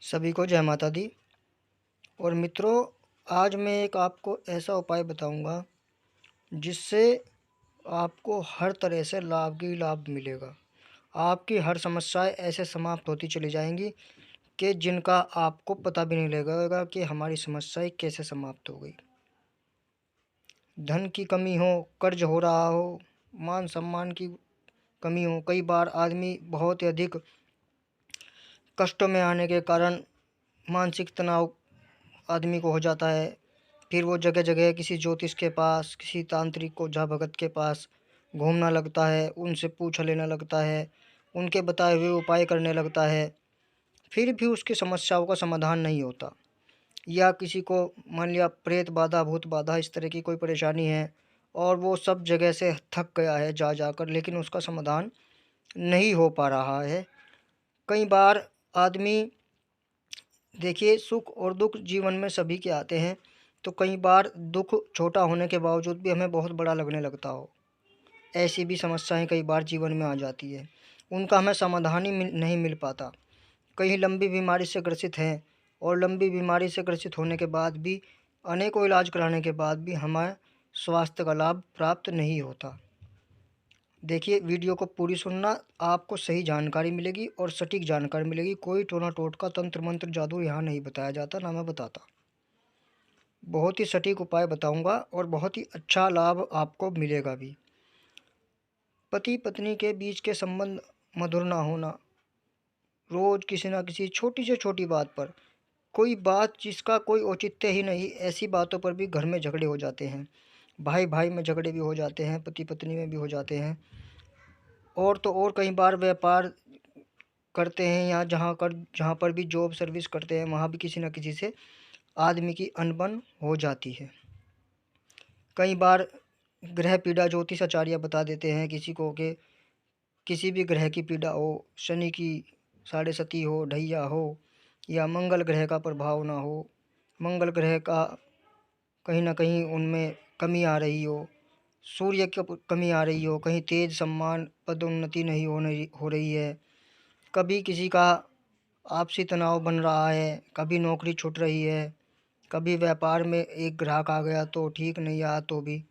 सभी को जय माता दी। और मित्रों, आज मैं एक आपको ऐसा उपाय बताऊंगा जिससे आपको हर तरह से लाभ ही लाभ मिलेगा। आपकी हर समस्याएं ऐसे समाप्त होती चली जाएंगी कि जिनका आपको पता भी नहीं लगेगा कि हमारी समस्याएं कैसे समाप्त हो गई। धन की कमी हो, कर्ज हो रहा हो, मान सम्मान की कमी हो, कई बार आदमी बहुत ही अधिक कष्टों में आने के कारण मानसिक तनाव आदमी को हो जाता है। फिर वो जगह जगह किसी ज्योतिष के पास, किसी तांत्रिक को जा भगत के पास घूमना लगता है, उनसे पूछ लेना लगता है, उनके बताए हुए उपाय करने लगता है। फिर भी उसकी समस्याओं का समाधान नहीं होता। या किसी को मान लिया प्रेत बाधा, भूत बाधा, इस तरह की कोई परेशानी है और वो सब जगह से थक गया है जा जाकर, लेकिन उसका समाधान नहीं हो पा रहा है। कई बार आदमी, देखिए, सुख और दुख जीवन में सभी के आते हैं, तो कई बार दुख छोटा होने के बावजूद भी हमें बहुत बड़ा लगने लगता हो। ऐसी भी समस्याएं कई बार जीवन में आ जाती है, उनका हमें समाधान ही नहीं मिल पाता। कहीं लंबी बीमारी से ग्रसित हैं और लंबी बीमारी से ग्रसित होने के बाद भी, अनेकों इलाज कराने के बाद भी हमें स्वास्थ्य का लाभ प्राप्त नहीं होता। देखिए, वीडियो को पूरी सुनना, आपको सही जानकारी मिलेगी और सटीक जानकारी मिलेगी। कोई टोना टोटका, तंत्र मंत्र, जादू यहाँ नहीं बताया जाता, ना मैं बताता। बहुत ही सटीक उपाय बताऊंगा और बहुत ही अच्छा लाभ आपको मिलेगा भी। पति पत्नी के बीच के संबंध मधुर ना होना, रोज किसी ना किसी छोटी से छोटी बात पर, कोई बात जिसका कोई औचित्य ही नहीं, ऐसी बातों पर भी घर में झगड़े हो जाते हैं। भाई भाई में झगड़े भी हो जाते हैं, पति पत्नी में भी हो जाते हैं। और तो और कई बार व्यापार करते हैं या जहाँ पर भी जॉब सर्विस करते हैं, वहाँ भी किसी न किसी से आदमी की अनबन हो जाती है। कई बार ग्रह पीड़ा ज्योतिष आचार्य बता देते हैं किसी को कि किसी भी ग्रह की पीड़ा हो, शनि की साढ़े सती हो, ढैया हो, या मंगल ग्रह का प्रभाव ना हो, मंगल ग्रह का कहीं ना कहीं उनमें कमी आ रही हो, सूर्य की कमी आ रही हो, कहीं तेज सम्मान पदोन्नति नहीं हो रही है, कभी किसी का आपसी तनाव बन रहा है, कभी नौकरी छूट रही है, कभी व्यापार में एक ग्राहक आ गया तो ठीक नहीं आया, तो भी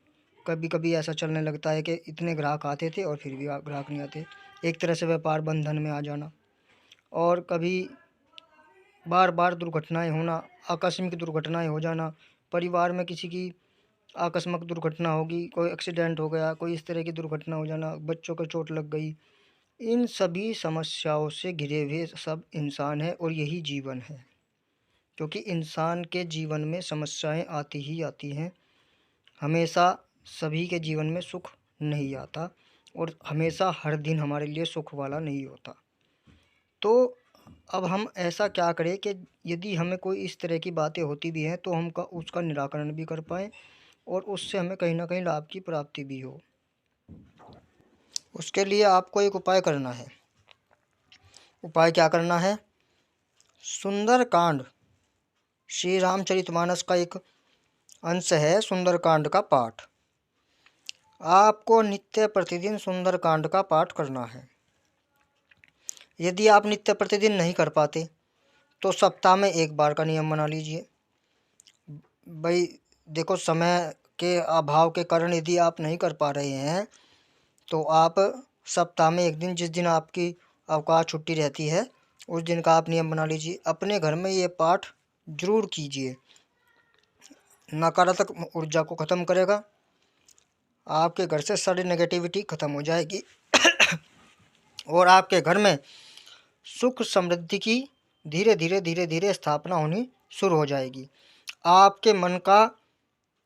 कभी कभी ऐसा चलने लगता है कि इतने ग्राहक आते थे और फिर भी ग्राहक नहीं आते। एक तरह से व्यापार बंधन में आ जाना। और कभी बार बार दुर्घटनाएं होना, आकस्मिक दुर्घटनाएं हो जाना। परिवार में किसी की आकस्मिक दुर्घटना होगी, कोई एक्सीडेंट हो गया, कोई इस तरह की दुर्घटना हो जाना, बच्चों को चोट लग गई। इन सभी समस्याओं से घिरे हुए सब इंसान है और यही जीवन है। क्योंकि इंसान के जीवन में समस्याएं आती ही आती हैं। हमेशा सभी के जीवन में सुख नहीं आता और हमेशा हर दिन हमारे लिए सुख वाला नहीं होता। तो अब हम ऐसा क्या करें कि यदि हमें कोई इस तरह की बातें होती भी हैं तो हम उसका निराकरण भी कर पाएँ और उससे हमें कहीं ना कहीं लाभ की प्राप्ति भी हो। उसके लिए आपको एक उपाय करना है। उपाय क्या करना है? सुंदर कांड, श्री रामचरितमानस का एक अंश है सुंदर कांड का पाठ। आपको नित्य प्रतिदिन सुंदर कांड का पाठ करना है। यदि आप नित्य प्रतिदिन नहीं कर पाते तो सप्ताह में एक बार का नियम बना लीजिए। भाई देखो, समय के अभाव के कारण यदि आप नहीं कर पा रहे हैं तो आप सप्ताह में एक दिन, जिस दिन आपकी अवकाश छुट्टी रहती है, उस दिन का आप नियम बना लीजिए। अपने घर में ये पाठ जरूर कीजिए। नकारात्मक ऊर्जा को ख़त्म करेगा, आपके घर से सारी नेगेटिविटी ख़त्म हो जाएगी और आपके घर में सुख समृद्धि की धीरे धीरे धीरे धीरे स्थापना होनी शुरू हो जाएगी। आपके मन का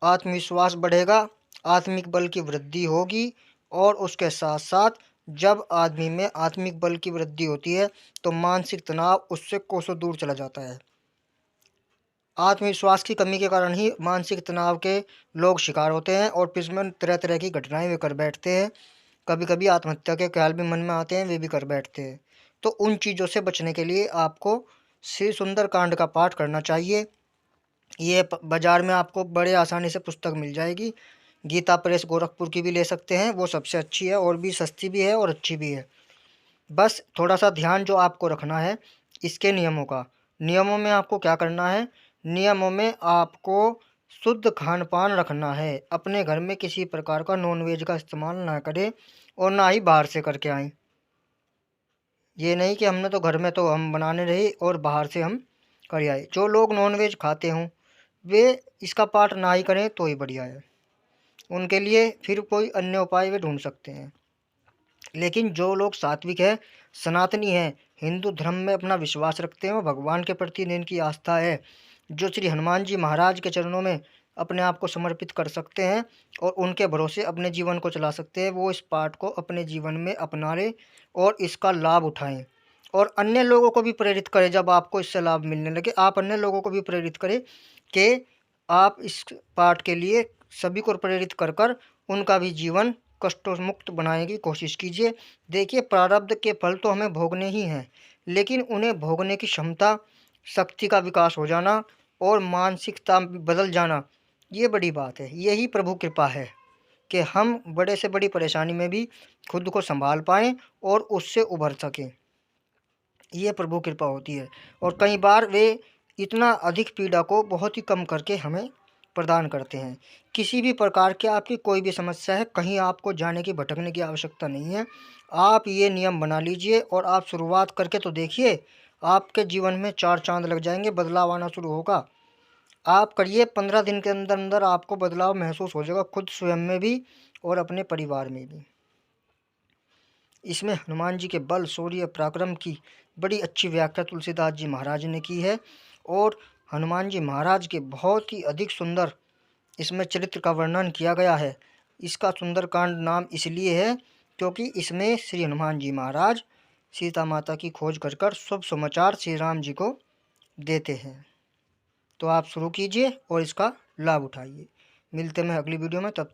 आत्मविश्वास बढ़ेगा, आत्मिक बल की वृद्धि होगी और उसके साथ साथ जब आदमी में आत्मिक बल की वृद्धि होती है तो मानसिक तनाव उससे कोसों दूर चला जाता है। आत्मविश्वास की कमी के कारण ही मानसिक तनाव के लोग शिकार होते हैं और फिर में तरह तरह की घटनाएं वे कर बैठते हैं। कभी कभी आत्महत्या के ख्याल भी मन में आते हैं, वे भी कर बैठते हैं। तो उन चीज़ों से बचने के लिए आपको श्री सुंदर कांड का पाठ करना चाहिए। ये बाज़ार में आपको बड़े आसानी से पुस्तक मिल जाएगी। गीता प्रेस गोरखपुर की भी ले सकते हैं, वो सबसे अच्छी है और भी सस्ती भी है और अच्छी भी है। बस थोड़ा सा ध्यान जो आपको रखना है इसके नियमों का, नियमों में आपको क्या करना है, नियमों में आपको शुद्ध खान पान रखना है। अपने घर में किसी प्रकार का नॉनवेज का इस्तेमाल ना करें और ना ही बाहर से करके आएँ। ये नहीं कि हमने तो घर में तो हम बनाने रहे और बाहर से हम कर आए। जो लोग नॉनवेज खाते हों वे इसका पाठ ना ही करें तो ही बढ़िया है। उनके लिए फिर कोई अन्य उपाय वे ढूंढ सकते हैं। लेकिन जो लोग सात्विक है, सनातनी हैं, हिंदू धर्म में अपना विश्वास रखते हैं और भगवान के प्रति जिनकी आस्था है, जो श्री हनुमान जी महाराज के चरणों में अपने आप को समर्पित कर सकते हैं और उनके भरोसे अपने जीवन को चला सकते हैं, वो इस पाठ को अपने जीवन में अपना लें और इसका लाभ उठाएं और अन्य लोगों को भी प्रेरित करें। जब आपको इससे लाभ मिलने लगे, आप अन्य लोगों को भी प्रेरित करें कि आप इस पाठ के लिए सभी को प्रेरित कर कर उनका भी जीवन कष्टों मुक्त बनाने की कोशिश कीजिए। देखिए, प्रारब्ध के फल तो हमें भोगने ही हैं, लेकिन उन्हें भोगने की क्षमता, शक्ति का विकास हो जाना और मानसिकता बदल जाना, ये बड़ी बात है। यही प्रभु कृपा है कि हम बड़े से बड़ी परेशानी में भी खुद को संभाल पाएँ और उससे उभर सकें। ये प्रभु कृपा होती है और कई बार वे इतना अधिक पीड़ा को बहुत ही कम करके हमें प्रदान करते हैं। किसी भी प्रकार की आपकी कोई भी समस्या है, कहीं आपको जाने की भटकने की आवश्यकता नहीं है। आप ये नियम बना लीजिए और आप शुरुआत करके तो देखिए, आपके जीवन में 4 चाँद लग जाएंगे, बदलाव आना शुरू होगा। आप करिए, 15 दिन के अंदर अंदर आपको बदलाव महसूस हो जाएगा, खुद स्वयं में भी और अपने परिवार में भी। इसमें हनुमान जी के बल, शौर्य, पराक्रम की बड़ी अच्छी व्याख्या तुलसीदास जी महाराज ने की है और हनुमान जी महाराज के बहुत ही अधिक सुंदर इसमें चरित्र का वर्णन किया गया है। इसका सुंदरकांड नाम इसलिए है क्योंकि इसमें श्री हनुमान जी महाराज सीता माता की खोज कर कर शुभ समाचार श्री राम जी को देते हैं। तो आप शुरू कीजिए और इसका लाभ उठाइए। मिलते हैं अगली वीडियो में, तब तक